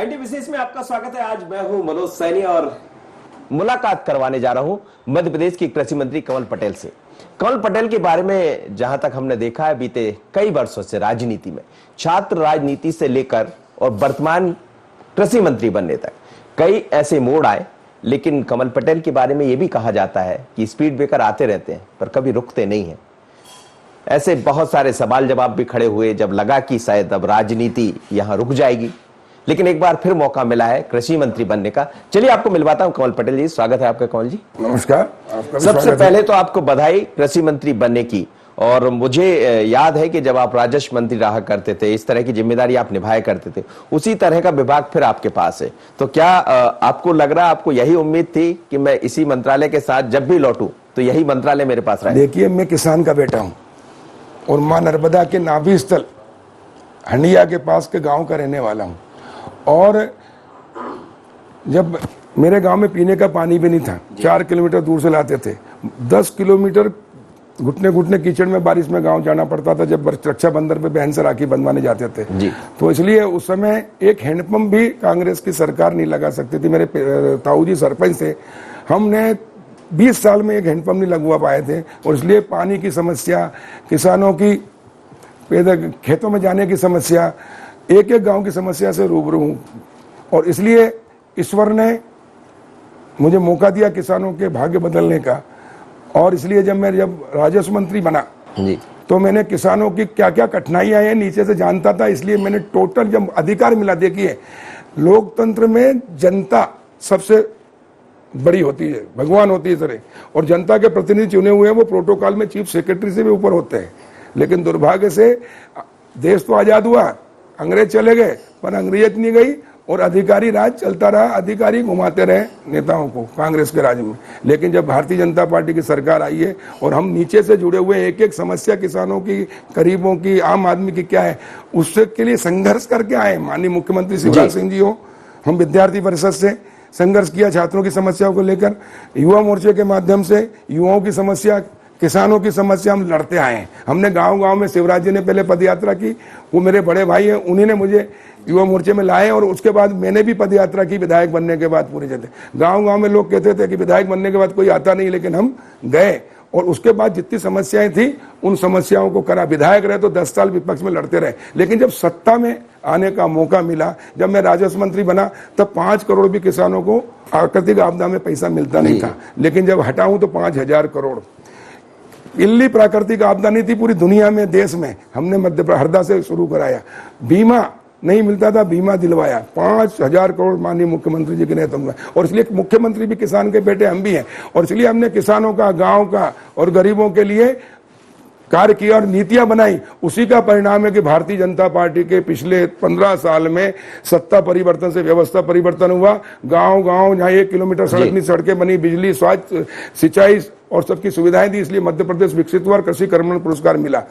IT विशेष में आपका स्वागत है। आज मैं हूं मनोज सैनी और मुलाकात करवाने जा रहा हूं मध्य प्रदेश की कृषि मंत्री कमल पटेल से। कमल पटेल के बारे में जहां तक हमने देखा है बीते कई वर्षों से राजनीति में, छात्र राजनीति से लेकर और वर्तमान कृषि मंत्री बनने तक कई ऐसे मोड़ आए, लेकिन कमल पटेल के बारे में यह भी कहा जाता है कि स्पीड ब्रेकर आते रहते हैं पर कभी रुकते नहीं हैं। ऐसे बहुत सारे सवाल जवाब भी खड़े हुए जब लगा कि शायद अब राजनीति यहां रुक जाएगी, लेकिन एक बार फिर मौका मिला है कृषि मंत्री बनने का। चलिए आपको मिलवाता हूं कमल पटेल जी, स्वागत है आपका कमल जी। नमस्कार। सबसे पहले तो आपको बधाई कृषि मंत्री बनने की। और मुझे याद है कि जब आप राजस्व मंत्री रहा करते थे, इस तरह की जिम्मेदारी आप निभाया करते थे, उसी तरह का विभाग फिर आपके पास है, तो क्या आपको लग रहा, आपको यही उम्मीद थी कि मैं इसी मंत्रालय के साथ जब भी लौटूं तो यही मंत्रालय मेरे पास रहे? देखिए, मैं किसान का बेटा हूं और मां नर्मदा के नाभि स्थल हंडिया के पास के गांव का रहने वाला हूं। और जब मेरे गांव में पीने का पानी भी नहीं था, 4 किलोमीटर दूर से लाते थे, 10 किलोमीटर घुटने घुटने कीचड़ में बारिश में गांव जाना पड़ता था जब रक्षाबंधन पे बहन से राखी बंधवाने जाते थे जी। तो इसलिए उस समय एक हैंडपंप भी कांग्रेस की सरकार नहीं लगा सकती थी। मेरे ताऊ जी सरपंच थे, हमने 20 साल में एक हैंडपंप नहीं लगवा पाए थे। और इसलिए पानी की समस्या, किसानों की खेतों में जाने की समस्या, एक एक गांव की समस्या से रूबरू हूं। और इसलिए ईश्वर ने मुझे मौका दिया किसानों के भाग्य बदलने का। और इसलिए जब राजस्व मंत्री बना जी, तो मैंने किसानों की क्या क्या कठिनाइयां हैं नीचे से जानता था। इसलिए मैंने टोटल जब अधिकार मिला, देखिए लोकतंत्र में जनता सबसे बड़ी होती है, भगवान होती है तरह, और जनता के प्रतिनिधि चुने हुए हैं वो प्रोटोकॉल में चीफ सेक्रेटरी से भी ऊपर होते हैं। लेकिन दुर्भाग्य से देश तो आजाद हुआ, अंग्रेज चले गए, पर अंग्रेज नहीं गई और अधिकारी राज चलता रहा, अधिकारी घुमाते रहे नेताओं को कांग्रेस के राज में। लेकिन जब भारतीय जनता पार्टी की सरकार आई है और हम नीचे से जुड़े हुए, एक एक समस्या किसानों की, गरीबों की, आम आदमी की क्या है, उससे के लिए संघर्ष करके आए। माननीय मुख्यमंत्री शिवराज सिंह जी हो, हम विद्यार्थी परिषद से संघर्ष किया छात्रों की समस्याओं को लेकर, युवा मोर्चे के माध्यम से युवाओं की समस्या, किसानों की समस्या हम लड़ते आए हैं। हमने गांव गांव में, शिवराज जी ने पहले पदयात्रा की, वो मेरे बड़े भाई हैं, उन्हीं ने मुझे युवा मोर्चे में लाए। और उसके बाद मैंने भी पदयात्रा की विधायक बनने के बाद पूरे जगह। गांव गांव में लोग कहते थे कि विधायक बनने के बाद कोई आता नहीं, लेकिन हम गए और उसके बाद जितनी समस्याएं थी उन समस्याओं को करा। विधायक रहे तो 10 साल विपक्ष में लड़ते रहे, लेकिन जब सत्ता में आने का मौका मिला, जब मैं राजस्व मंत्री बना, तब 5 करोड़ भी किसानों को प्राकृतिक आपदा में पैसा मिलता नहीं था। लेकिन जब हटाऊं तो 5000 करोड़। इल्ली प्राकृतिक आपदा नहीं थी पूरी दुनिया में, देश में, हमने मध्य हरदा से शुरू कराया। बीमा नहीं मिलता था, बीमा दिलवाया, 5000 करोड़ माननीय मुख्यमंत्री जी के नेतृत्व में। और इसलिए मुख्यमंत्री भी किसान के बेटे हम भी हैं, और इसलिए हमने किसानों का, गांव का और गरीबों के लिए कार्य किया और नीतियां बनाई। उसी का परिणाम है कि भारतीय जनता पार्टी के पिछले 15 साल में सत्ता परिवर्तन से व्यवस्था परिवर्तन हुआ। गांव गांव जहां 1 किलोमीटर सड़क नहीं, सड़कें बनी, बिजली, स्वास्थ्य, सिंचाई और सबकी सुविधाएं दी। इसलिए मध्य प्रदेश विकसित हुआ और कृषि कर्मण पुरस्कार मिला।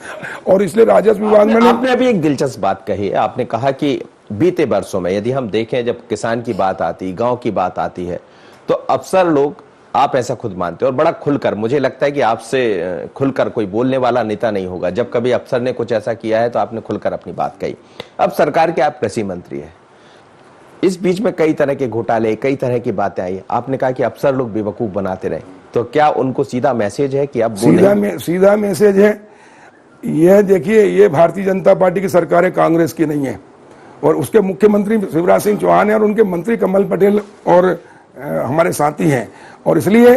और इसलिए राजस्व विभाग में आपने अभी एक दिलचस्प बात कही है। आपने कहा कि बीते वर्षों में यदि हम देखें, जब किसान की बात आती, गांव की बात आती है, तो अफसर लोग, आप ऐसा खुद मानते हो और बड़ा खुलकर, मुझे लगता है कि आपसे खुलकर कोई बोलने वाला नेता नहीं होगा। जब कभी अफसर ने कुछ ऐसा किया है तो आपने खुलकर अपनी बात कही। अब सरकार के आप कृषि मंत्री हैं, इस बीच में कई तरह के घोटाले, कई तरह की बातें आई। आपने कहा कि अफसर लोग बेवकूफ बनाते रहे, तो क्या उनको सीधा मैसेज है कि अब सीधा मैसेज है? यह देखिए, ये भारतीय जनता पार्टी की सरकार है, कांग्रेस की नहीं है। और उसके मुख्यमंत्री शिवराज सिंह चौहान है और उनके मंत्री कमल पटेल और हमारे साथी हैं। और इसलिए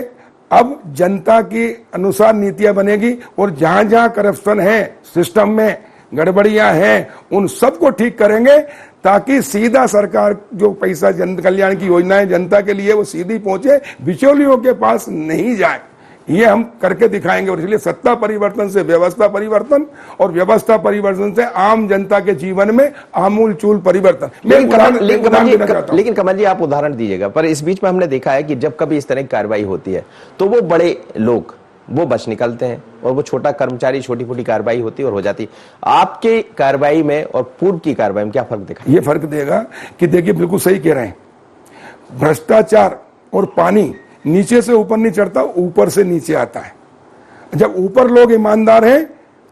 अब जनता के अनुसार नीतियां बनेगी और जहां जहां करप्शन है, सिस्टम में गड़बड़ियां हैं, उन सबको ठीक करेंगे, ताकि सीधा सरकार जो पैसा जन कल्याण की योजनाएं जनता के लिए वो सीधी पहुंचे, बिचौलियों के पास नहीं जाए। ये हम करके दिखाएंगे। और इसलिए सत्ता परिवर्तन से व्यवस्था परिवर्तन और व्यवस्था परिवर्तन से आम जनता के जीवन में आमूल चूल परिवर्तन। लेकिन कमल जी, आप उदाहरण दीजिएगा। पर इस बीच में हमने देखा है कि जब कभी इस तरह की कार्रवाई होती है तो वो बड़े लोग वो बच निकलते हैं और वो छोटा कर्मचारी, छोटी छोटी कार्रवाई होती है और हो जाती। आपके कार्रवाई में और पूर्व की कार्रवाई में क्या फर्क दिखा? ये फर्क देगा कि देखिए, बिल्कुल सही कह रहे हैं, भ्रष्टाचार और पानी नीचे से ऊपर नहीं चढ़ता, ऊपर से नीचे आता है। जब ऊपर लोग ईमानदार हैं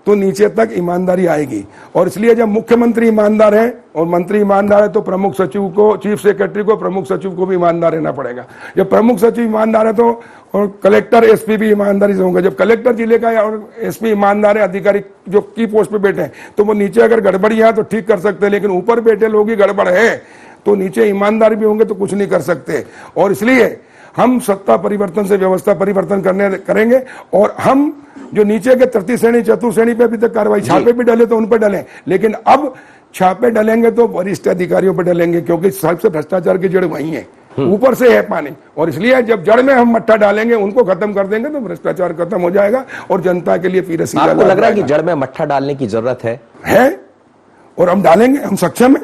तो नीचे तक ईमानदारी आएगी। और इसलिए जब मुख्यमंत्री ईमानदार है और मंत्री ईमानदार है तो प्रमुख सचिव को, चीफ सेक्रेटरी को, प्रमुख सचिव को भी ईमानदार रहना पड़ेगा। जब प्रमुख सचिव ईमानदार है तो और कलेक्टर, एसपी भी ईमानदारी से होंगे। जब कलेक्टर जिले का और एसपी ईमानदार है, अधिकारी जो की पोस्ट पे बैठे हैं, तो वो नीचे अगर गड़बड़ी है तो ठीक कर सकते हैं, लेकिन ऊपर बैठे लोग ही गड़बड़ है तो नीचे ईमानदार भी होंगे तो कुछ नहीं कर सकते। और इसलिए हम सत्ता परिवर्तन से व्यवस्था परिवर्तन करेंगे। और हम जो नीचे के तृतीय श्रेणी, चतुर्थ श्रेणी पे अभी तक कार्रवाई, छापे भी डले तो उन पर डले, लेकिन अब छापे डलेंगे तो वरिष्ठ अधिकारियों पर डलेंगे, क्योंकि सबसे भ्रष्टाचार की जड़ वही है, ऊपर से है पानी। और इसलिए जब जड़ में हम मट्ठा डालेंगे, उनको खत्म कर देंगे तो भ्रष्टाचार खत्म हो जाएगा और जनता के लिए फिर सीधा। आपको लग रहा है कि जड़ में मट्ठा डालने की जरूरत है और हम डालेंगे, हम सक्षम है।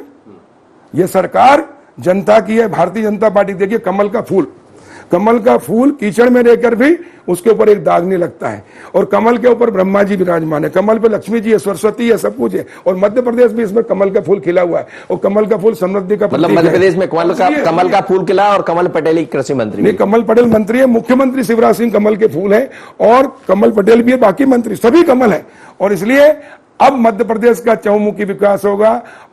ये सरकार जनता की है, भारतीय जनता पार्टी। देखिए कमल का फूल कीचड़ में रहकर भी उसके ऊपर एक दाग नहीं लगता है। और कमल के ऊपर ब्रह्मा जी विराजमान है, कमल पे लक्ष्मी जी है, सरस्वती है, सब कुछ है। और मध्य प्रदेश में इसमें कमल का फूल खिला हुआ है और कमल का फूल समृद्धि का मतलब मध्य प्रदेश में कमल का फूल खिला। और कमल पटेल ही कृषि मंत्री नहीं, कमल पटेल मंत्री है, मुख्यमंत्री शिवराज सिंह कमल के फूल है और कमल पटेल भी है, बाकी मंत्री सभी कमल है। और इसलिए अब मध्य प्रदेश का चहुमुखी विकास होगा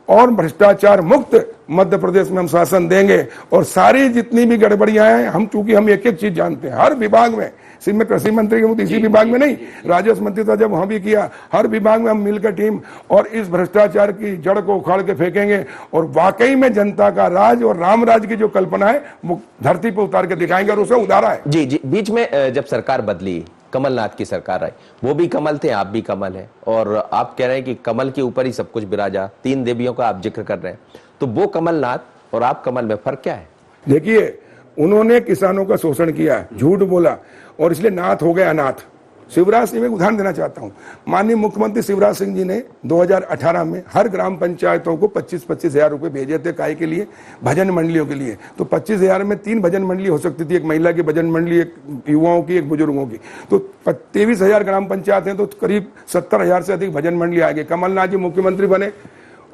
और भ्रष्टाचार मुक्त मध्य प्रदेश में हम शासन देंगे। और सारी जितनी भी गड़बड़ियां हैं, हम चूंकि हम एक एक चीज जानते हैं, हर विभाग में, सिर्फ मैं कृषि मंत्री हूं इसी विभाग में नहीं, राजस्व मंत्री था जब वहां भी किया, हर विभाग में हम मिलकर टीम और इस भ्रष्टाचार की जड़ को उखाड़ के फेंकेंगे। और वाकई में जनता का राज और राम राज की जो कल्पना है वो धरती पर उतार के दिखाएंगे और उसे उतारा है। जी, बीच में जब सरकार बदली, कमलनाथ की सरकार आई, वो भी कमल थे, आप भी कमल हैं, और आप कह रहे हैं कि कमल के ऊपर ही सब कुछ विराजा, 3 देवियों का आप जिक्र कर रहे हैं, तो वो कमलनाथ और आप कमल में फर्क क्या है? देखिए, उन्होंने किसानों का शोषण किया, झूठ बोला और इसलिए नाथ हो गए अनाथ। शिवराज सिंह, में उदाहरण देना चाहता हूं, माननीय मुख्यमंत्री शिवराज सिंह जी ने 2018 में हर ग्राम पंचायतों को 25-25 हजार रुपए भेजे थे, काय के लिए? भजन मंडलियों के लिए। तो 25 हजार में 3 भजन मंडली हो सकती थी, एक महिला की भजन मंडली, एक युवाओं की, एक बुजुर्गों की। तो 23 हजार ग्राम पंचायत है तो करीब 70 हजार से अधिक भजन मंडली आ गई। कमलनाथ जी मुख्यमंत्री बने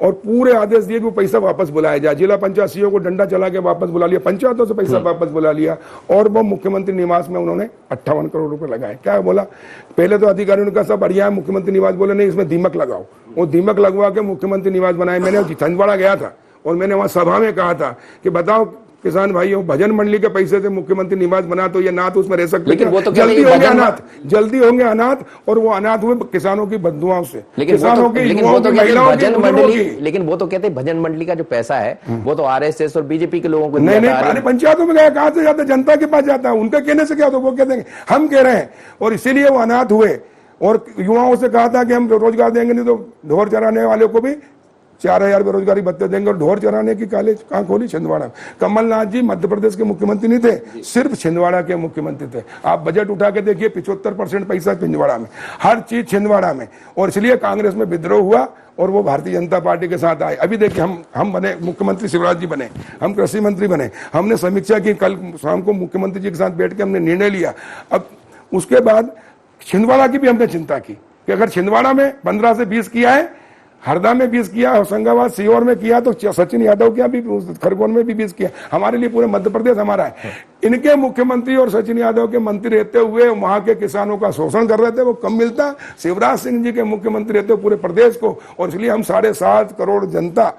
और पूरे आदेश दिए कि वो पैसा वापस बुलाया जाए। जिला पंचायत सीईओ को डंडा चला के वापस बुला लिया, पंचायतों से पैसा वापस बुला लिया। और वो मुख्यमंत्री निवास में उन्होंने 58 करोड़ रुपए लगाए। क्या बोला? पहले तो अधिकारियों ने कहा सब बढ़िया है, मुख्यमंत्री निवास, बोले नहीं इसमें दीमक लगाओ। वो दीमक लगवा के मुख्यमंत्री निवास बनाए। मैंने छिंदवाड़ा गया था और मैंने वहां सभा में कहा था कि बताओ किसान भाइयों, भजन मंडली के पैसे से मुख्यमंत्री निवास बना तो ये नाथ उसमें रह सकते, लेकिन वो तो जल्दी होंगे अनाथ, जल्दी होंगे अनाथ। और वो अनाथ हुए किसानों की बददुआओं से, किसानों की, युवाओं की, महिलाओं की। लेकिन वो तो कहते हैं भजन मंडली का जो पैसा है वो तो आरएसएस और बीजेपी के लोगों को नहीं, पंचायतों में गया, कहां से जाता? जनता के पास जाता है। उनके कहने से क्या होता? वो कह देंगे हम कह रहे हैं। और इसीलिए वो अनाथ हुए। और युवाओं से कहा था कि हम रोजगार देंगे, नहीं तो ढोर चराने वाले को भी 4000 बेरोजगारी भत्ते देंगे। और ढोर चराने की कॉलेज कहां खोली? छिंदवाड़ा। कमलनाथ जी मध्य प्रदेश के मुख्यमंत्री नहीं थे, सिर्फ छिंदवाड़ा के मुख्यमंत्री थे। आप बजट उठा के देखिए, 75% पैसा छिंदवाड़ा में, हर चीज छिंदवाड़ा में। और इसलिए कांग्रेस में विद्रोह हुआ और वो भारतीय जनता पार्टी के साथ आए। अभी देखिए, हम बने, मुख्यमंत्री शिवराज जी बने, हम कृषि मंत्री बने, हमने समीक्षा की, कल शाम को मुख्यमंत्री जी के साथ बैठ के हमने निर्णय लिया। अब उसके बाद छिंदवाड़ा की भी हमने चिंता की कि अगर छिंदवाड़ा में 15 से 20 किया है, हरदा में 20 किया, होशंगाबाद, सीहोर में किया, तो सचिन यादव क्या भी खरगोन में भी 20 किया। हमारे लिए पूरे मध्य प्रदेश हमारा है। इनके मुख्यमंत्री और सचिन यादव के मंत्री रहते हुए वहां के किसानों का शोषण कर रहे थे, वो कम मिलता। शिवराज सिंह जी के मुख्यमंत्री रहते पूरे प्रदेश को। और इसलिए हम 7.5 करोड़ जनता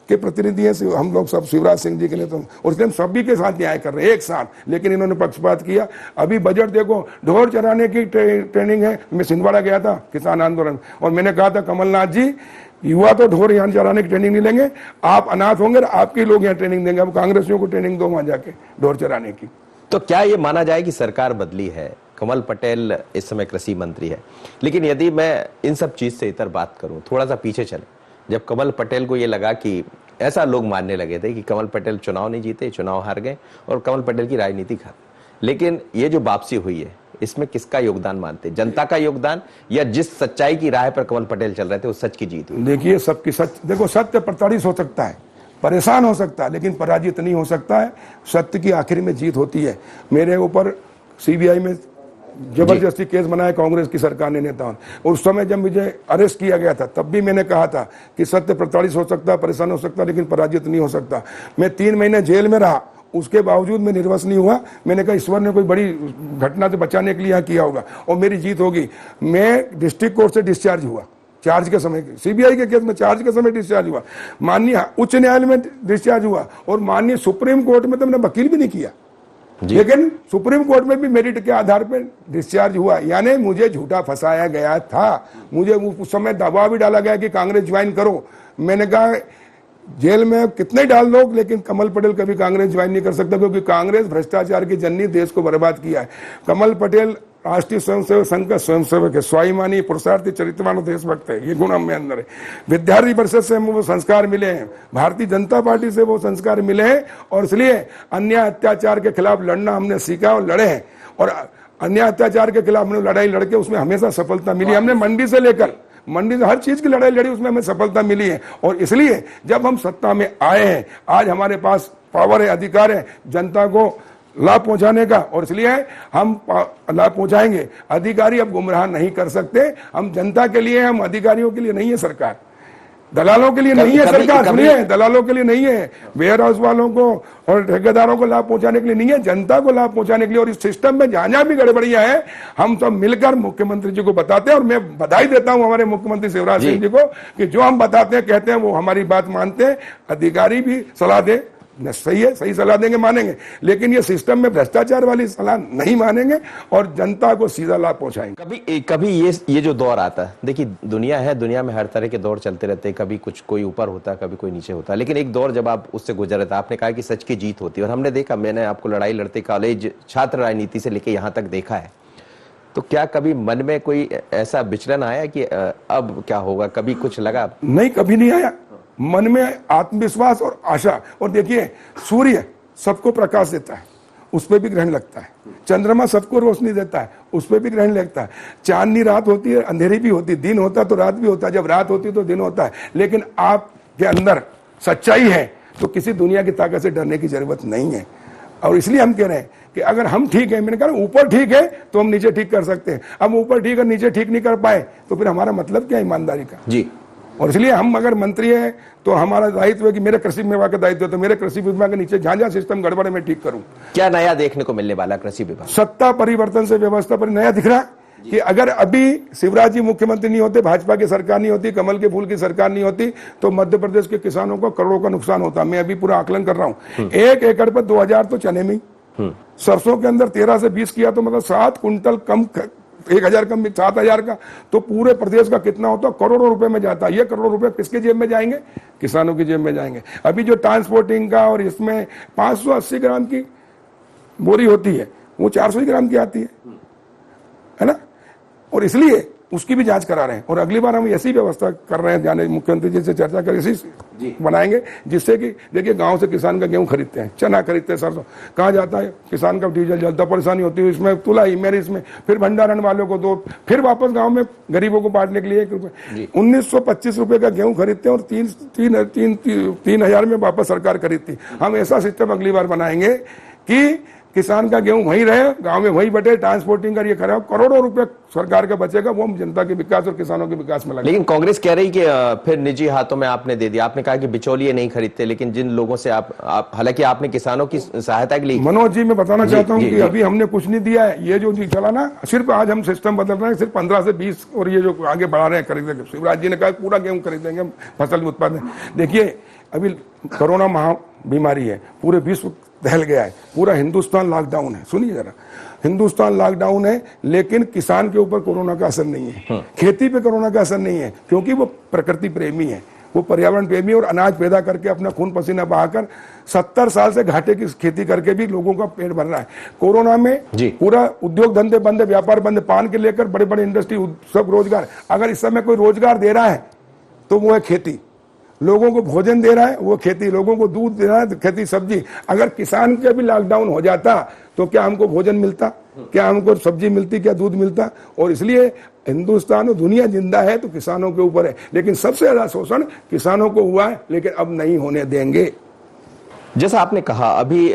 के प्रतिनिधि हैं हम लोग, सब शिवराज सिंह जी के लिए। तो और इसलिए हम सभी के साथ न्याय कर रहे हैं एक साथ। लेकिन इन्होंने पक्षपात किया। अभी बजट देखो, ढोर चराने की ट्रेनिंग है। मैं छिंदवाड़ा गया था किसान आंदोलन, और मैंने कहा था कमलनाथ जी, युवा तो ढोर यहाँ चराने की ट्रेनिंग नहीं लेंगे, आप अनाथ होंगे, आपके लोग यहाँ ट्रेनिंग देंगे। अब कांग्रेसियों को ट्रेनिंग दो वहां जाके ढोर चराने की। तो क्या ये माना जाए कि सरकार बदली है, कमल पटेल इस समय कृषि मंत्री है, लेकिन यदि मैं इन सब चीज से इतर बात करूं, थोड़ा सा पीछे चले, जब कमल पटेल को ये लगा कि ऐसा लोग मानने लगे थे कि कमल पटेल चुनाव नहीं जीते, चुनाव हार गए और कमल पटेल की राजनीति खत्म, लेकिन ये जो वापसी हुई है इसमें किसका योगदान मानते? जनता का योगदान, या जिस सच्चाई की राह पर कमल पटेल चल रहे थे उस सच की जीत हुई? देखिए, सबकी सच, देखो सत्य प्रताड़ित हो सकता है, परेशान हो सकता है, लेकिन पराजित नहीं हो सकता है। सत्य की आखिर में जीत होती है। मेरे ऊपर सीबीआई में जबरदस्ती केस बनाया कांग्रेस की सरकार ने, नेताओं। उस समय जब मुझे अरेस्ट किया गया था तब भी मैंने कहा था कि सत्य प्रताड़ित हो सकता है, परेशान हो सकता है, लेकिन पराजित नहीं हो सकता। मैं 3 महीने जेल में रहा, उसके बावजूद मैं निर्वस नहीं हुआ। मैंने कहा ईश्वर ने कोई बड़ी घटना से बचाने के लिए यहाँ किया होगा और मेरी जीत होगी। मैं डिस्ट्रिक्ट कोर्ट से डिस्चार्ज हुआ चार्ज के समय, सीबीआई के केस में चार्ज के समय डिस्चार्ज हुआ, माननीय उच्च न्यायालय में डिस्चार्ज हुआ और माननीय सुप्रीम कोर्ट में तो मैंने वकील भी नहीं किया, लेकिन सुप्रीम कोर्ट में भी मेरिट के आधार पर डिस्चार्ज हुआ। यानी मुझे झूठा फंसाया गया था, मुझे उस समय दबाव भी डाला गया कि कांग्रेस ज्वाइन करो। मैंने कहा जेल में कितने डाल दो, लेकिन कमल पटेल कभी कांग्रेस ज्वाइन नहीं कर सकता, क्योंकि कांग्रेस भ्रष्टाचार की जननी, देश को बर्बाद किया है। कमल पटेल राष्ट्रीय स्वयंसेवक संघ का स्वयंसेवक है, स्वाभिमानी, पुरुषार्थी, चरित्रवान, देशभक्त है, ये गुण हम में अंदर है। विद्यार्थी परिषद से हमें वो संस्कार मिले हैं, भारतीय जनता पार्टी से वो संस्कार मिले हैं और इसलिए अन्याय अत्याचार के खिलाफ लड़ना हमने सीखा और लड़े हैं। और अन्याय अत्याचार के खिलाफ हमने लड़ाई लड़के उसमें हमेशा सफलता मिली। हमने मंडी से हर चीज की लड़ाई लड़ी, उसमें हमें सफलता मिली है। और इसलिए जब हम सत्ता में आए हैं, आज हमारे पास पावर है, अधिकार है जनता को लाभ पहुंचाने का, और इसलिए हम लाभ पहुंचाएंगे। अधिकारी अब गुमराह नहीं कर सकते, हम जनता के लिए, हम अधिकारियों के लिए नहीं है सरकार, दलालों के लिए नहीं है सरकार। सुनिए, दलालों के लिए नहीं है, वेयर हाउस वालों को और ठेकेदारों को लाभ पहुंचाने के लिए नहीं है, जनता को लाभ पहुंचाने के लिए। और इस सिस्टम में जहां भी गड़बड़ियां है, हम सब मिलकर मुख्यमंत्री जी को बताते हैं। और मैं बधाई देता हूं हमारे मुख्यमंत्री शिवराज सिंह जी को कि जो हम बताते हैं, कहते हैं, वो हमारी बात मानते हैं। अधिकारी भी सलाह दे, सही है, सही सलाह देंगे, मानेंगे, लेकिन ये सिस्टम में भ्रष्टाचार वाली सलाह नहीं मानेंगे और जनता को सीधा लाभ पहुंचाएंगे। कभी ये जो दौर आता है, देखिए दुनिया है, दुनिया में हर तरह के दौर चलते रहते हैं, कभी कुछ कोई ऊपर होता है, कभी कोई नीचे होता है, लेकिन एक दौर जब आप उससे गुजर रहे थे, आपने कहा कि सच की जीत होती है। और हमने देखा, मैंने आपको लड़ाई लड़ते कॉलेज छात्र राजनीति से लेके यहाँ तक देखा है, तो क्या कभी मन में कोई ऐसा विचलन आया कि अब क्या होगा? कभी कुछ लगा? नहीं, कभी नहीं आया। मन में आत्मविश्वास और आशा। और देखिए, सूर्य सबको प्रकाश देता है, उस पर भी ग्रहण लगता है। चंद्रमा सबको रोशनी देता है, उस पर भी ग्रहण लगता है। चांदनी रात होती है, अंधेरी भी होती है, दिन होता है तो रात भी होता है, जब रात होती है तो दिन होता है। लेकिन आपके अंदर सच्चाई है तो किसी दुनिया की ताकत से डरने की जरूरत नहीं है। और इसलिए हम कह रहे हैं कि अगर हम ठीक है, मैंने कहा ऊपर ठीक है तो हम नीचे ठीक कर सकते हैं। अब ऊपर ठीक और नीचे ठीक नहीं कर पाए तो फिर हमारा मतलब क्या ईमानदारी का जी। और इसलिए हम अगर मंत्री हैं तो हमारा दायित्व है कि मेरे कृषि विभाग का दायित्व है, तो मेरे कृषि विभाग के नीचे जहां जहां सिस्टम गड़बड़ है मैं ठीक करूं। क्या नया देखने को मिलने वाला कृषि विभाग? सत्ता परिवर्तन से व्यवस्था पर नया दिख रहा है कि अगर अभी शिवराज जी मुख्यमंत्री नहीं होते, भाजपा की सरकार नहीं होती, कमल के फूल की सरकार नहीं होती, तो मध्य प्रदेश के किसानों को करोड़ों का नुकसान होता। मैं अभी पूरा आकलन कर रहा हूँ। 1 एकड़ पर 2000 तो चने में, सरसों के अंदर 13 से 20 किया तो मतलब 7 कुंटल कम, 1000 कम 7000 का, तो पूरे प्रदेश का कितना होता? करोड़ों रुपए में जाता है। ये करोड़ों रुपए किसके जेब में जाएंगे? किसानों की जेब में जाएंगे। अभी जो ट्रांसपोर्टिंग का और इसमें 580 ग्राम की बोरी होती है, वो 400 ग्राम की आती है ना। और इसलिए उसकी भी जांच करा रहे हैं और अगली बार हम ऐसी व्यवस्था कर रहे हैं, जाने मुख्यमंत्री जी से चर्चा कर इसी बनाएंगे, जिससे कि देखिए गांव से किसान का गेहूं खरीदते हैं, चना खरीदते हैं, सरसों कहाँ जाता है, किसान का डीजल जलता, परेशानी होती है, इसमें तुलाई मेरी, इसमें फिर भंडारण वालों को दो, फिर वापस गाँव में गरीबों को बांटने के लिए 1 रुपये, 1925 रुपये का गेहूं खरीदते हैं और 3000 में वापस सरकार खरीदती। हम ऐसा सिस्टम अगली बार बनाएंगे कि किसान का गेहूं वहीं रहे, गांव में वहीं बटे, ट्रांसपोर्टिंग का ये करें, करोड़ों रुपए सरकार का बचेगा, वो हम जनता के विकास और किसानों के विकास में लगे। लेकिन कांग्रेस कह रही कि फिर निजी हाथों में आपने दे दिया। आपने कहा कि बिचौलिए नहीं खरीदते, लेकिन जिन लोगों से आप हालांकि आपने किसानों की सहायता के लिए। मनोज जी, मैं बताना चाहता हूं कि अभी हमने कुछ नहीं दिया है। ये जो चला ना, सिर्फ आज हम सिस्टम बदल रहे हैं, सिर्फ 15 से 20 और ये जो आगे बढ़ा रहे हैं खरीदे। शिवराज जी ने कहा पूरा गेहूं खरीदेंगे हम, फसल उत्पादन। देखिए, अभी कोरोना महा बीमारी है, पूरे विश्व दहल गया है, पूरा हिंदुस्तान लॉकडाउन है। सुनिए जरा, हिंदुस्तान लॉकडाउन है, लेकिन किसान के ऊपर कोरोना का असर नहीं है, खेती पे कोरोना का असर नहीं है, क्योंकि वो प्रकृति प्रेमी है, वो पर्यावरण प्रेमी और अनाज पैदा करके अपना खून पसीना बहाकर 70 साल से घाटे की खेती करके भी लोगों का पेट भर रहा है। कोरोना में पूरा उद्योग धंधे बंद, व्यापार बंद, पान के लेकर बड़े बड़े इंडस्ट्री, सब रोजगार। अगर इस समय कोई रोजगार दे रहा है तो वो है खेती, लोगों को भोजन दे रहा है वो खेती, लोगों को दूध दे रहा है खेती, सब्जी। अगर किसान के भी लॉकडाउन हो जाता तो क्या हमको भोजन मिलता, क्या हमको सब्जी मिलती, क्या दूध मिलता? और इसलिए हिंदुस्तान और दुनिया जिंदा है तो किसानों के ऊपर है, लेकिन सबसे ज्यादा शोषण किसानों को हुआ है, लेकिन अब नहीं होने देंगे। जैसा आपने कहा, अभी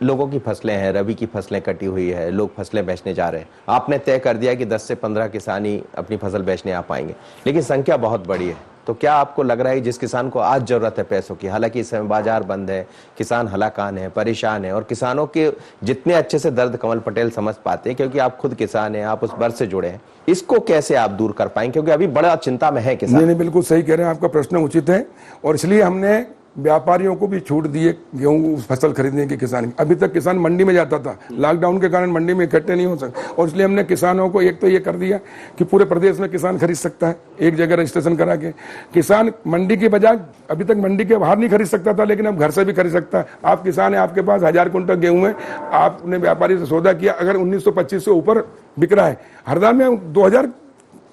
लोगों की फसलें हैं, रबी की फसलें कटी हुई है, लोग फसलें बेचने जा रहे हैं। आपने तय कर दिया कि 10 से 15 किसान ही अपनी फसल बेचने आ पाएंगे, लेकिन संख्या बहुत बड़ी है। तो क्या आपको लग रहा है जिस किसान को आज जरूरत है पैसों की, हालांकि इस समय बाजार बंद है, किसान हलाकान है, परेशान है, और किसानों के जितने अच्छे से दर्द कमल पटेल समझ पाते हैं, क्योंकि आप खुद किसान हैं, आप उस वर्ग से जुड़े हैं, इसको कैसे आप दूर कर पाएंगे? क्योंकि अभी बड़ा चिंता में है किसान। नहीं, बिल्कुल सही कह रहे हैं, आपका प्रश्न उचित है। और इसलिए हमने व्यापारियों को भी छूट दी है गेहूं फसल खरीदने की। किसान अभी तक किसान मंडी में जाता था, लॉकडाउन के कारण मंडी में इकट्ठे नहीं हो सकते, और इसलिए हमने किसानों को एक तो ये कर दिया कि पूरे प्रदेश में किसान खरीद सकता है, एक जगह रजिस्ट्रेशन करा के। किसान मंडी की बजाय अभी तक मंडी के बाहर नहीं खरीद सकता था, लेकिन अब घर से भी खरीद सकता है। आप किसान है, आपके पास 1000 कुंटल गेहूं है, आपने व्यापारी से सौदा किया, अगर 1925 से ऊपर बिक रहा है, हरदा में 2000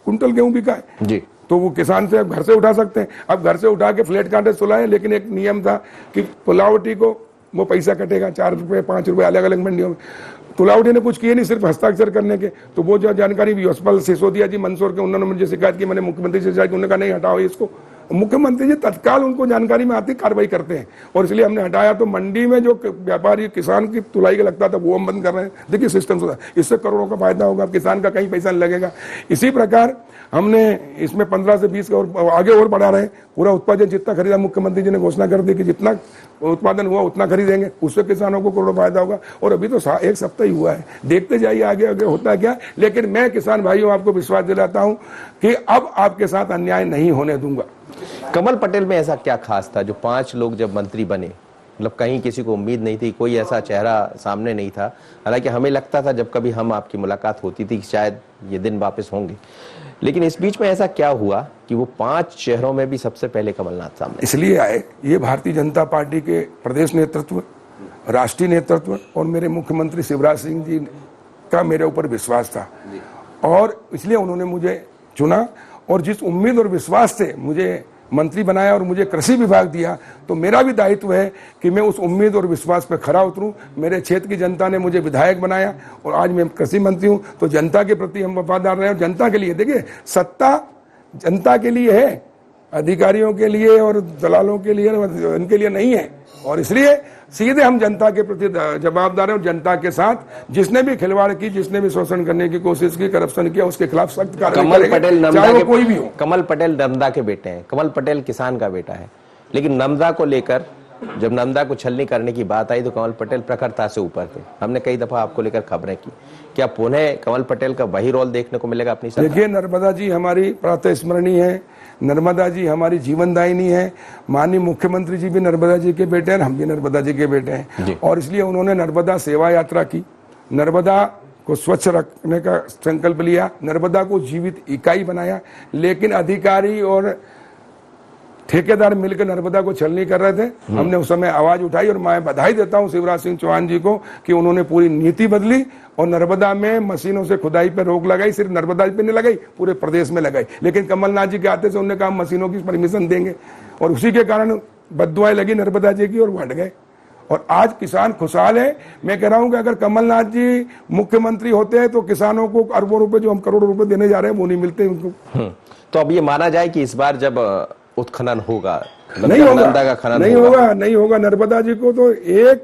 कुंटल गेहूं बिका है जी, तो वो किसान से अब घर से उठा सकते हैं। अब घर से उठा के फ्लैट कांटे सुलाए, लेकिन एक नियम था कि तुलावटी को वो पैसा कटेगा 4 रुपए 5 रुपए अलग अलग मंडियों में। तुलावटी ने कुछ किए नहीं, सिर्फ हस्ताक्षर करने के। तो वो जो जानकारी यशपाल सिसोदिया जी मंदसौर के, उन्होंने मुझे शिकायत की, मैंने मुख्यमंत्री से शिकायत की, उन्होंने कहा नहीं हटाओ इसको। मुख्यमंत्री जी तत्काल उनको जानकारी में आती कार्रवाई करते हैं, और इसलिए हमने हटाया। तो मंडी में जो व्यापारी किसान की तुलाई का लगता था वो हम बंद कर रहे हैं। देखिए सिस्टम सुधार, इससे करोड़ों का फायदा होगा, किसान का कहीं पैसा नहीं लगेगा। इसी प्रकार हमने इसमें 15 से 20 और आगे और बढ़ा रहे। पूरा उत्पादन जितना खरीदा, मुख्यमंत्री जी ने घोषणा कर दी कि जितना उत्पादन हुआ उतना खरीदेंगे, उससे किसानों को करोड़ों फायदा होगा। और अभी तो 1 सप्ताह ही हुआ है, देखते जाइए आगे आगे होता क्या। लेकिन मैं किसान भाइयों आपको विश्वास दिलाता हूं कि अब आपके साथ अन्याय नहीं होने दूंगा। कमल पटेल में ऐसा क्या खास था जो 5 लोग जब मंत्री बने, मतलब कहीं किसी को उम्मीद नहीं थी, कोई ऐसा चेहरा सामने नहीं था। हालांकि हमें लगता था जब कभी हम आपकी मुलाकात होती थी कि शायद ये दिन वापस होंगे, लेकिन इस बीच में ऐसा क्या हुआ कि वो 5 शहरों में भी सबसे पहले कमलनाथ सामने? इसलिए आए, ये भारतीय जनता पार्टी के प्रदेश नेतृत्व, राष्ट्रीय नेतृत्व और मेरे मुख्यमंत्री शिवराज सिंह जी का मेरे ऊपर विश्वास था, और इसलिए उन्होंने मुझे चुना। और जिस उम्मीद और विश्वास से मुझे मंत्री बनाया और मुझे कृषि विभाग दिया, तो मेरा भी दायित्व है कि मैं उस उम्मीद और विश्वास पर खरा उतरूं। मेरे क्षेत्र की जनता ने मुझे विधायक बनाया और आज मैं कृषि मंत्री हूं, तो जनता के प्रति हम वफादार रहे। और जनता के लिए, देखिए सत्ता जनता के लिए है, अधिकारियों के लिए और दलालों के लिए, उनके लिए नहीं है। और इसलिए सीधे हम जनता के प्रति जवाबदार हैं, और जनता के साथ जिसने भी खिलवाड़ की, जिसने भी शोषण करने की कोशिश की, करप्शन किया, उसके खिलाफ सख्त कार्रवाई करेंगे, चाहे वो कोई भी हो। कमल पटेल नर्मदा के बेटे हैं, कमल पटेल किसान का बेटा है, लेकिन नर्मदा को लेकर जब नर्मदा को छलनी करने की बात आई तो कमल पटेल प्रखरता से ऊपर थे। हमने कई दफा आपको लेकर खबरें की, क्या पुनः कमल पटेल का वही रोल देखने को मिलेगा अपनी सरकार? देखिए, नर्मदा जी हमारी प्रातः स्मरणीय है, नर्मदा जी हमारी जीवनदायिनी है। माननीय मुख्यमंत्री जी भी नर्मदा जी के बेटे हैं, हम भी नर्मदा जी के बेटे हैं, और इसलिए उन्होंने नर्मदा सेवा यात्रा की, नर्मदा को स्वच्छ रखने का संकल्प लिया, नर्मदा को जीवित इकाई बनाया। लेकिन अधिकारी और ठेकेदार मिलकर नर्मदा को छलनी कर रहे थे। हमने उस समय आवाज उठाई, और मैं बधाई देता हूं शिवराज सिंह चौहान जी को कि उन्होंने पूरी नीति बदली और नर्मदा में मशीनों से खुदाई पर रोक लगाई। सिर्फ नर्मदा पे नहीं लगाई, पूरे प्रदेश में लगाई। लेकिन कमलनाथ जी के आते से उन्होंने कहा मशीनों की परमिशन देंगे, और उसी के कारण बददुआएं लगी नर्मदा जी की और हट गए। और आज किसान खुशहाल है। मैं कह रहा हूं कि अगर कमलनाथ जी मुख्यमंत्री होते हैं तो किसानों को अरबों रुपए जो हम करोड़ों रुपए देने जा रहे हैं वो नहीं मिलते उनको। तो अब ये माना जाए कि इस बार जब उत्खनन होगा, नहीं होगा, नर्मदा का खनन नहीं होगा। नर्मदा जी को तो एक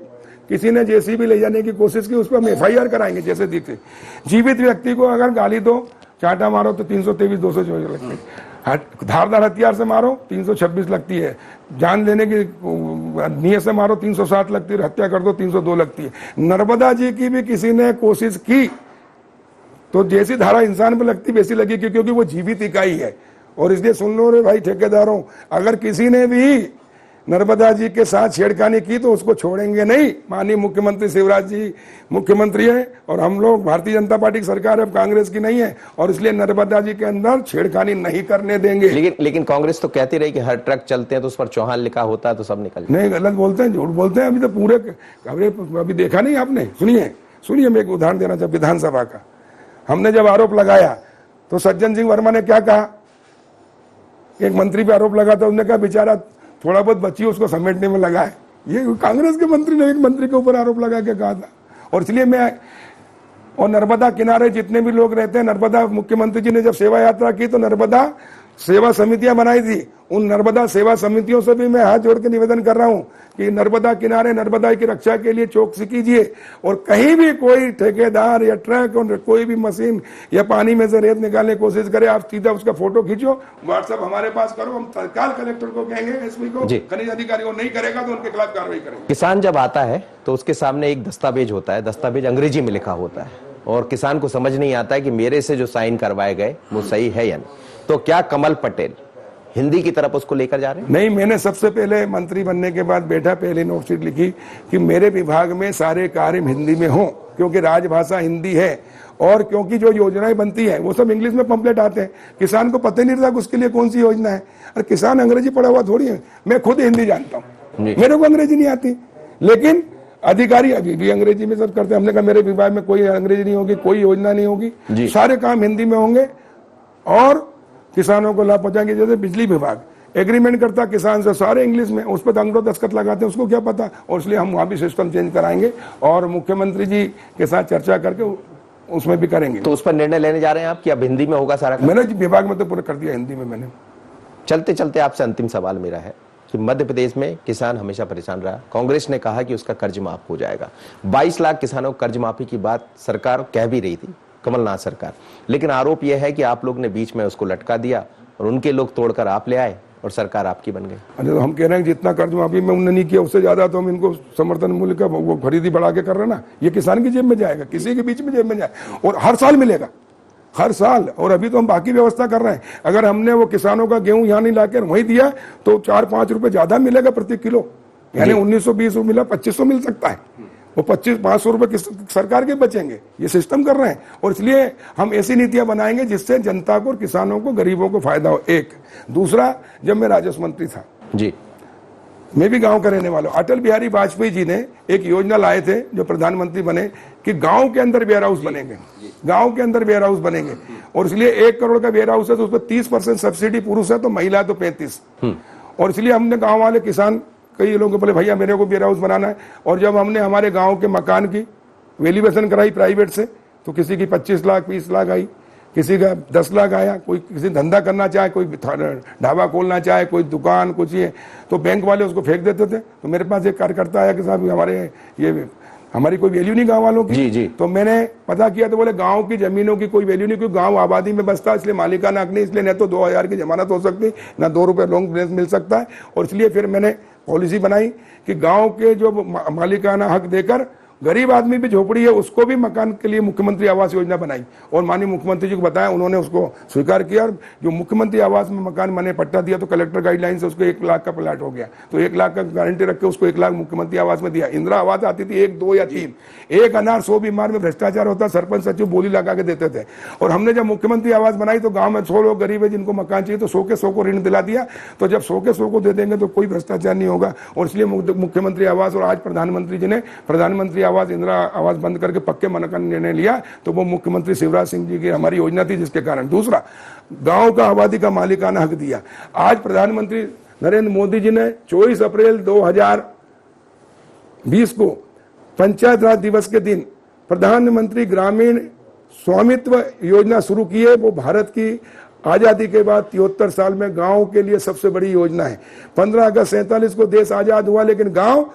किसी ने जेसीबी ले जाने की कोशिश की, उस पर हम FIR कराएंगे। जैसे दिखे जीवित व्यक्ति को अगर गाली दो, चांटा मारो तो 323 224 लगती है, धारदार हथियार से मारो 326 लगती है, जान लेने की नीयत से मारो 307 लगती है, हत्या कर दो 302 लगती है। नर्मदा जी की भी किसी ने कोशिश की तो जैसी धारा इंसान पर लगती वैसी लगी, क्योंकि वो जीवित इकाई है। और इसलिए सुन लो रे भाई ठेकेदारों, अगर किसी ने भी नर्मदा जी के साथ छेड़खानी की तो उसको छोड़ेंगे नहीं। माननीय मुख्यमंत्री शिवराज जी मुख्यमंत्री है, और हम लोग भारतीय जनता पार्टी की सरकार है, कांग्रेस की नहीं है, और इसलिए नर्मदा जी के अंदर छेड़खानी नहीं करने देंगे। लेकिन कांग्रेस तो कहती रही कि हर ट्रक चलते हैं तो उस पर चौहान लिखा होता है तो सब निकल नहीं, गलत बोलते हैं, झूठ बोलते हैं। अभी तो पूरे अभी देखा नहीं आपने? सुनिए मैं एक उदाहरण देना चाहता, विधानसभा का हमने जब आरोप लगाया तो सज्जन सिंह वर्मा ने क्या कहा, एक मंत्री पे आरोप लगा था, उन्होंने कहा बेचारा थोड़ा बहुत बची उसको समेटने में लगा है। ये कांग्रेस के मंत्री ने एक मंत्री के ऊपर आरोप लगा के कहा था। और इसलिए मैं, और नर्मदा किनारे जितने भी लोग रहते हैं, नर्मदा मुख्यमंत्री जी ने जब सेवा यात्रा की तो नर्मदा सेवा समितियां बनाई थी, उन नर्मदा सेवा समितियों से भी मैं हाथ जोड़ के निवेदन कर रहा हूं कि नर्मदा किनारे नर्मदा की रक्षा के लिए चौकसी कीजिए, और कहीं भी कोई ठेकेदार या ट्रक और कोई भी मशीन या पानी में से रेत निकालने की कोशिश करे, आप सीधा उसका फोटो खींचो, व्हाट्सएप हमारे पास करो, हम तत्काल कलेक्टर को कहेंगे, एसपी को, खनिज अधिकारी को, नहीं करेगा तो उनके खिलाफ कार्रवाई करेंगे। किसान जब आता है तो उसके सामने एक दस्तावेज होता है, दस्तावेज अंग्रेजी में लिखा होता है और किसान को समझ नहीं आता है कि मेरे से जो साइन करवाए गए वो सही है या नहीं। तो क्या कमल पटेल हिंदी की तरफ उसको लेकर जा रहे हैं? नहीं, मैंने सबसे पहले मंत्री बनने के बाद बैठा पहले नोटशीट लिखी कि मेरे विभाग में सारे कार्य हिंदी में हों, क्योंकि राजभाषा हिंदी है, और क्योंकि जो योजनाएं बनती है वो सब इंग्लिश में पंपलेट आते हैं, किसान को पता ही नहीं रहता कि उसके लिए कौन सी योजना है। और किसान अंग्रेजी पढ़ा हुआ थोड़ी है, मैं खुद हिंदी जानता हूँ, मेरे को अंग्रेजी नहीं आती, लेकिन अधिकारी अभी भी अंग्रेजी में सब करते हैं। हमने कहा मेरे विभाग में कोई अंग्रेजी नहीं होगी, कोई योजना नहीं होगी, सारे काम हिंदी में होंगे और किसानों को लाभ पहुंचाएंगे। जैसे बिजली विभाग एग्रीमेंट करता किसान से, सारे इंग्लिश में, उस पर अंग्रेज दस्तखत लगाते हैं, उसको क्या पता। और इसलिए हम वहां भी सिस्टम चेंज कराएंगे और मुख्यमंत्री जी के साथ चर्चा करके उसमें भी करेंगे। तो उस पर निर्णय लेने जा रहे हैं आप कि अब हिंदी में होगा सारा? मैंने विभाग में तो पूरा कर दिया हिंदी में मैंने। चलते चलते आपसे अंतिम सवाल मेरा है कि मध्य प्रदेश में किसान हमेशा परेशान रहा। कांग्रेस ने कहा कि उसका कर्ज माफ हो जाएगा। 22 लाख किसानों को कर्ज माफी की बात सरकार कह भी रही थी, कमलनाथ सरकार, लेकिन आरोप यह है कि आप लोग ने बीच में उसको लटका दिया और उनके लोग तोड़कर आप ले आए और सरकार आपकी बन गई। अरे तो हम कह रहे हैं जितना कर्ज माफी में उन्होंने नहीं किया उससे ज्यादा तो हम इनको समर्थन मूल्य का वो खरीदी बढ़ा के कर रहे हैं ना, ये किसान की जेब में जाएगा, किसी के बीच में जेब में जाए, और हर साल मिलेगा, हर साल। और अभी तो हम बाकी व्यवस्था कर रहे हैं, अगर हमने वो किसानों का गेहूं यहाँ नहीं लाकर वहीं दिया तो 4-5 रुपए ज्यादा मिलेगा प्रति किलो, यानी 1920 मिला 2500 मिल सकता है, वो 500 रुपए सरकार के बचेंगे। ये सिस्टम कर रहे हैं और इसलिए हम ऐसी नीतियां बनाएंगे जिससे जनता को और किसानों को गरीबों को फायदा हो। एक दूसरा, जब मैं राजस्व मंत्री था जी, मैं भी गांव का रहने वाला हूं। अटल बिहारी वाजपेयी जी ने एक योजना लाए थे जो प्रधानमंत्री बने कि गांव के अंदर वेयर हाउस बनेंगे, गांव के अंदर वेयर हाउस बनेंगे, और इसलिए 1 करोड़ का वेयर हाउस है तो उस पर 30% सब्सिडी पुरुष है तो महिला तो 35। और इसलिए हमने गाँव वाले किसान कई लोगों को बोले भैया मेरे को वेयर हाउस बनाना है, और जब हमने हमारे गांव के मकान की वैल्यूएशन कराई प्राइवेट से तो किसी की 25 लाख 20 लाख आई, किसी का 10 लाख आया, कोई किसी धंधा करना चाहे, कोई ढाबा खोलना चाहे, कोई दुकान कुछ ये, तो बैंक वाले उसको फेंक देते थे। तो मेरे पास एक कार्यकर्ता आया कि साहब हमारी कोई वैल्यू नहीं गांव वालों की। जी। तो मैंने पता किया तो बोले गांव की जमीनों की कोई वैल्यू नहीं, क्योंकि गांव आबादी में बसता है, इसलिए मालिकाना हक नहीं, इसलिए न तो 2000 की जमानत हो सकती, न 2 रुपए लोन मिल सकता है। और इसलिए फिर मैंने पॉलिसी बनाई कि गांव के जो मालिकाना हक देकर गरीब आदमी भी झोपड़ी है उसको भी मकान के लिए मुख्यमंत्री आवास योजना बनाई, और माननीय मुख्यमंत्री जी को बताया, उन्होंने उसको स्वीकार किया, और जो मुख्यमंत्री आवास में मकान बने पट्टा दिया तो कलेक्टर गाइडलाइन से उसको 1 लाख का प्लाट हो गया, तो 1 लाख का गारंटी रख के उसको 1 लाख मुख्यमंत्री आवास में दिया। इंदिरा आवास आती थी 1, 2 या 3, एक अनार 100 बीमार में भ्रष्टाचार होता, सरपंच सचिव बोली लगा के देते थे। और हमने जब मुख्यमंत्री आवास बनाई तो गाँव में 100 लोग गरीब है जिनको मकान चाहिए, तो 100 के 100 को ऋण दिला दिया, तो जब 100 के 100 को दे देंगे तो कोई भ्रष्टाचार नहीं होगा। और इसलिए मुख्यमंत्री आवास, और आज प्रधानमंत्री जी ने प्रधानमंत्री आवास इंदिरा आवास बंद करके पक्के मकान का निर्णय लिया, तो वो मुख्यमंत्री शिवराज सिंह जी की हमारी योजना थी, जिसके कारण। दूसरा, गांव का आबादी का मालिकाना हक दिया। आज प्रधानमंत्री नरेंद्र मोदी जी ने 24 अप्रैल 2020 को पंचायत राज दिवस के दिन प्रधानमंत्री ग्रामीण स्वामित्व योजना शुरू की है। वो भारत की आजादी के बाद 73 साल में गांव के लिए सबसे बड़ी योजना है। 15 अगस्त 47 को देश आजाद हुआ, लेकिन गांव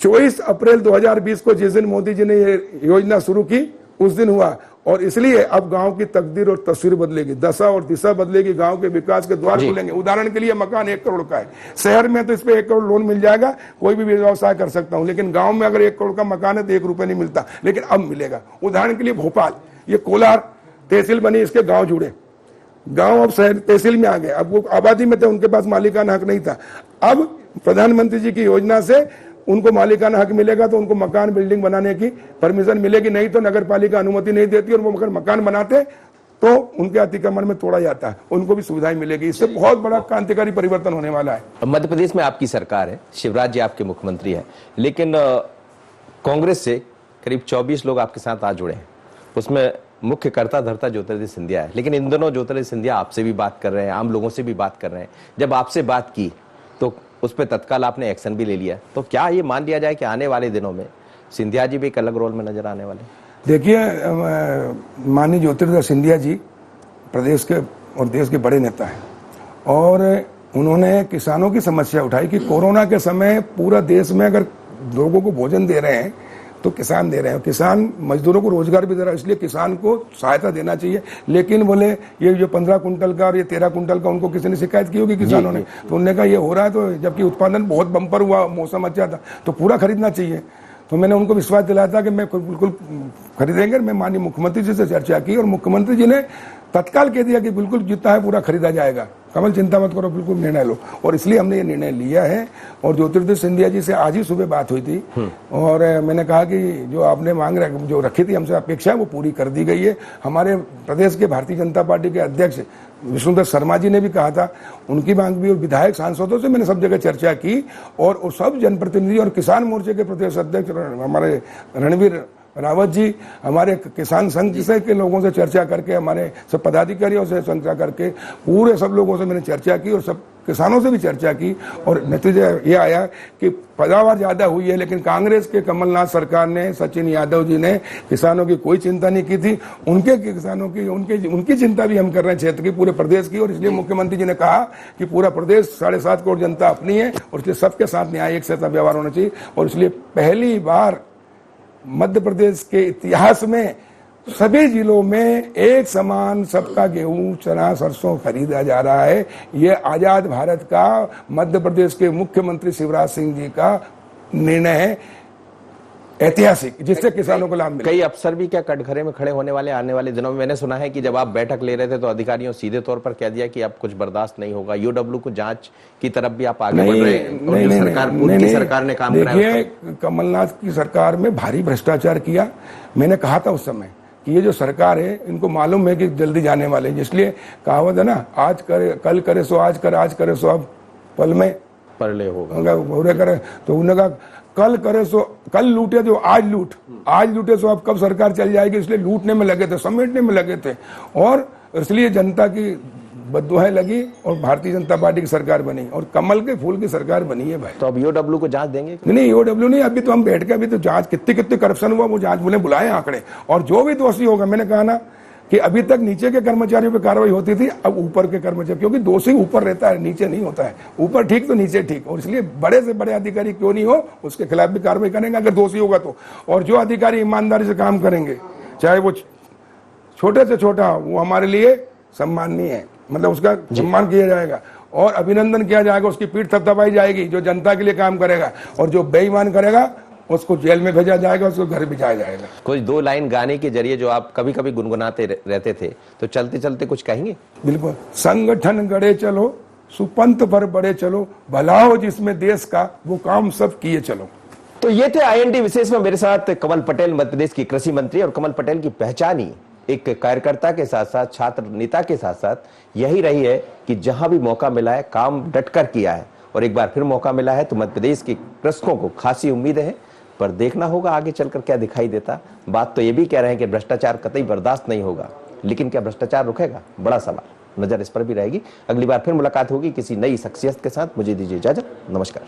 24 अप्रैल 2020 को जिस दिन मोदी जी ने ये योजना शुरू की उस दिन हुआ, और इसलिए अब गांव की तकदीर और तस्वीर बदलेगी, दशा और दिशा बदलेगी, गांव के विकास के द्वार खुलेंगे। उदाहरण के लिए मकान 1 करोड़ का है, शहर में तो इस पे 1 करोड़ लोन मिल जाएगा, कोई भी व्यवसाय कर सकता हूं, लेकिन गांव में अगर 1 करोड़ का मकान है तो 1 रुपए नहीं मिलता, लेकिन अब मिलेगा। उदाहरण के लिए भोपाल, ये कोलार तहसील बनी, इसके गाँव जुड़े, गांव अब शहर तहसील में आ गए, अब वो आबादी में थे, उनके पास मालिकाना हक नहीं था। अब प्रधानमंत्री जी की योजना से उनको मालिकाना हक मिलेगा, तो उनको मकान बिल्डिंग बनाने की परमिशन मिलेगी, नहीं तो नगर पालिका अनुमति नहीं देती, और वो अगर मकान बनाते तो उनके अतिक्रमण में तोड़ा जाता है, उनको भी सुविधाएं मिलेगी। इससे बहुत बड़ा क्रांतिकारी परिवर्तन होने वाला है। मध्य प्रदेश में आपकी सरकार है, शिवराज जी आपके मुख्यमंत्री है, लेकिन कांग्रेस से करीब 24 लोग आपके साथ आ जुड़े हैं, उसमें मुख्य कर्ता धर्ता ज्योतिरादित्य सिंधिया है। लेकिन इन दोनों ज्योतिरादित्य सिंधिया आपसे भी बात कर रहे हैं, आम लोगों से भी बात कर रहे हैं। जब आपसे बात की तो उस पर तत्काल आपने एक्शन भी ले लिया, तो क्या ये मान लिया जाए कि आने वाले दिनों में सिंधिया जी भी एक अलग रोल में नजर आने वाले? देखिए, माननीय ज्योतिरादित्य सिंधिया जी प्रदेश के और देश के बड़े नेता हैं, और उन्होंने किसानों की समस्या उठाई कि कोरोना के समय पूरा देश में अगर लोगों को भोजन दे रहे हैं तो किसान दे रहे हैं, किसान मजदूरों को रोजगार भी दे रहा है, इसलिए किसान को सहायता देना चाहिए। लेकिन बोले ये जो 15 कुंटल का और ये 13 कुंटल का उनको किसी ने शिकायत की होगी किसानों ने, तो उन्होंने कहा ये हो रहा है, तो जबकि उत्पादन बहुत बम्पर हुआ, मौसम अच्छा था, तो पूरा खरीदना चाहिए। तो मैंने उनको विश्वास दिलाया था कि मैं बिल्कुल खरीदेंगे। मैं माननीय मुख्यमंत्री जी से चर्चा की और मुख्यमंत्री जी ने तत्काल कह दिया कि बिल्कुल जितना है पूरा खरीदा जाएगा, कमल चिंता मत करो, बिल्कुल निर्णय लो। और इसलिए हमने ये निर्णय लिया है। और ज्योतिरादित्य सिंधिया जी से आज ही सुबह बात हुई थी और मैंने कहा कि जो आपने मांग जो रखी थी हमसे अपेक्षा, वो पूरी कर दी गई है। हमारे प्रदेश के भारतीय जनता पार्टी के अध्यक्ष विष्णुदत्त शर्मा जी ने भी कहा था, उनकी मांग भी, और विधायक सांसदों से मैंने सब जगह चर्चा की, और सब जनप्रतिनिधि और किसान मोर्चे के प्रदेश अध्यक्ष हमारे रणवीर रावत जी, हमारे किसान संघ से के लोगों से चर्चा करके, हमारे सब पदाधिकारियों से चर्चा करके, पूरे सब लोगों से मैंने चर्चा की और सब किसानों से भी चर्चा की, और नतीजा ये आया कि पैदावार ज्यादा हुई है। लेकिन कांग्रेस के कमलनाथ सरकार ने, सचिन यादव जी ने किसानों की कोई चिंता नहीं की थी। उनके किसानों की उनकी चिंता भी हम कर रहे हैं, क्षेत्र की, पूरे प्रदेश की। और इसलिए मुख्यमंत्री जी ने कहा कि पूरा प्रदेश 7.5 करोड़ जनता अपनी है और इसलिए सबके साथ न्याय एक साथ व्यवहार होना चाहिए। और इसलिए पहली बार मध्य प्रदेश के इतिहास में सभी जिलों में एक समान सबका गेहूं, चना, सरसों खरीदा जा रहा है। ये आजाद भारत का मध्य प्रदेश के मुख्यमंत्री शिवराज सिंह जी का निर्णय है, ऐतिहासिक, जिससे किसानों को लाभ मिले। कई अफसर भी क्या कटघरे में खड़े होने वाले आने वाले दिनों में? मैंने सुना है कि जब आप बैठक ले रहे थे तो अधिकारियों सीधे तौर पर कह दिया कि अब कुछ बर्दाश्त नहीं होगा। यूडब्ल्यू को जांच की तरफ भी आप आगे बढ़ रहे हैं, और जो सरकार पूर्व की सरकार ने काम कराया। देखिए, कमलनाथ की सरकार में भारी भ्रष्टाचार किया। मैंने कहा था उस समय कि ये जो सरकार है, इनको मालूम है कि जल्दी जाने वाले हैं, इसलिए कहावत है ना, आज करे कल करे सो आज कर, आज करे सो अब पल में परले होगा। करे तो उन्होंने कहा कल करे सो कल लूटे तो आज लूट, आज लूटे सो अब कब सरकार चल जाएगी, इसलिए लूटने में लगे थे, समेटने में लगे थे। और इसलिए जनता की बददुआएं लगी और भारतीय जनता पार्टी की सरकार बनी और कमल के फूल की सरकार बनी है भाई। तो अब यूडब्ल्यू को जांच देंगे? नहीं, यूडब्ल्यू नहीं, अभी तो हम बैठ के अभी तो जांच कितने करप्शन हुआ वो जांच बोले बुलाए आंकड़े, और जो भी दोषी होगा, मैंने कहा ना कि अभी तक नीचे के कर्मचारियों पर कार्रवाई होती थी, अब ऊपर के कर्मचारी, क्योंकि दोषी ऊपर रहता है, नीचे नहीं होता है। ऊपर ठीक तो नीचे ठीक, और इसलिए बड़े से बड़े अधिकारी क्यों नहीं हो, उसके खिलाफ भी कार्रवाई करेंगे अगर दोषी होगा तो। और जो अधिकारी ईमानदारी से काम करेंगे, चाहे वो छोटे से छोटा, वो हमारे लिए सम्माननीय है, मतलब उसका सम्मान किया जाएगा और अभिनंदन किया जाएगा, उसकी पीठ थपथपाई जाएगी जो जनता के लिए काम करेगा, और जो बेईमान करेगा उसको जेल में भेजा जाएगा, उसको घर भिजाया जाएगा। कुछ 2 लाइन गाने के जरिए जो आप कभी कभी गुनगुनाते रहते थे, तो चलते चलते कुछ कहेंगे? बिल्कुल। संगठन गड़े चलो, सुपंथ पर बड़े चलो, भला हो जिसमें देश का वो काम सब किए चलो। तो ये थे IND विशेष में मेरे साथ कमल पटेल, मध्य प्रदेश की कृषि मंत्री। और कमल पटेल की पहचान ही एक कार्यकर्ता के साथ साथ छात्र नेता के साथ साथ यही रही है कि जहां भी मौका मिला है काम डटकर किया है, और एक बार फिर मौका मिला है तो मध्य प्रदेश के कृषकों को खासी उम्मीदें हैं, पर देखना होगा आगे चलकर क्या दिखाई देता। बात तो ये भी कह रहे हैं कि भ्रष्टाचार कतई बर्दाश्त नहीं होगा, लेकिन क्या भ्रष्टाचार रुकेगा? बड़ा सवाल, नजर इस पर भी रहेगी। अगली बार फिर मुलाकात होगी किसी नई शख्सियत के साथ। मुझे दीजिए इजाजत, नमस्कार।